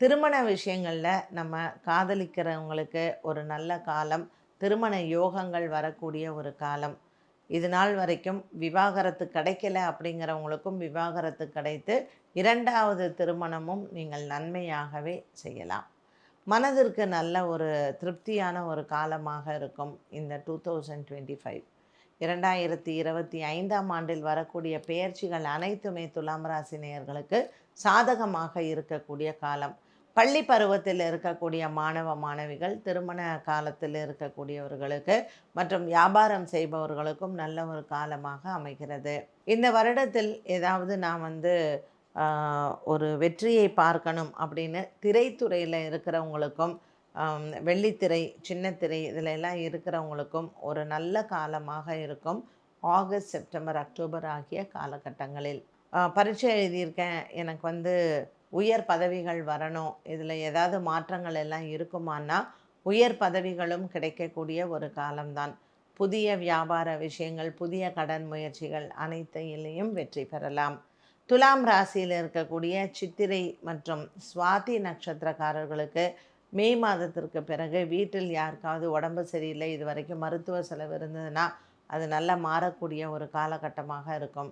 திருமண விஷயங்களில் நம்ம காதலிக்கிறவங்களுக்கு ஒரு நல்ல காலம், திருமண யோகங்கள் வரக்கூடிய ஒரு காலம். இது நாள் வரைக்கும் விவாகரத்து கிடைக்கல அப்படிங்கிறவங்களுக்கும் விவாகரத்து கிடைத்து 2வது திருமணமும் நீங்கள் நன்மையாகவே செய்யலாம். மனதிற்கு நல்ல ஒரு திருப்தியான ஒரு காலமாக இருக்கும் இந்த 2025. 2025ஆம் ஆண்டில் வரக்கூடிய பெயர்ச்சிகள் அனைத்துமே துலாம் ராசி நேயர்களுக்கு சாதகமாக இருக்கக்கூடிய காலம். பள்ளி பருவத்தில் இருக்கக்கூடிய மாணவ மாணவிகள், திருமண காலத்தில் இருக்கக்கூடியவர்களுக்கு மற்றும் வியாபாரம் செய்பவர்களுக்கும் நல்ல ஒரு காலமாக அமைகிறது. இந்த வருடத்தில் ஏதாவது நான் ஒரு வெற்றியை பார்க்கணும் அப்படின்னு திரைத்துறையில் இருக்கிறவங்களுக்கும், வெள்ளித்திரை, சின்னத்திரை இதில் எல்லாம் இருக்கிறவங்களுக்கும் ஒரு நல்ல காலமாக இருக்கும். ஆகஸ்ட், செப்டம்பர், அக்டோபர் ஆகிய காலகட்டங்களில் பரீட்சை எழுதியிருக்கேன், எனக்கு உயர் பதவிகள் வரணும், இதில் ஏதாவது மாற்றங்கள் எல்லாம் இருக்குமான்னா உயர் பதவிகளும் கிடைக்கக்கூடிய ஒரு காலம்தான். புதிய வியாபார விஷயங்கள், புதிய கடன் முயற்சிகள் அனைத்திலையும் வெற்றி பெறலாம். துலாம் ராசியில் இருக்கக்கூடிய சித்திரை மற்றும் சுவாதி நட்சத்திரக்காரர்களுக்கு மே மாதத்திற்கு பிறகு வீட்டில் யாருக்காவது உடம்பு சரியில்லை, இது வரைக்கும் மருத்துவ செலவு இருந்ததுன்னா அது நல்லா மாறக்கூடிய ஒரு காலகட்டமாக இருக்கும்.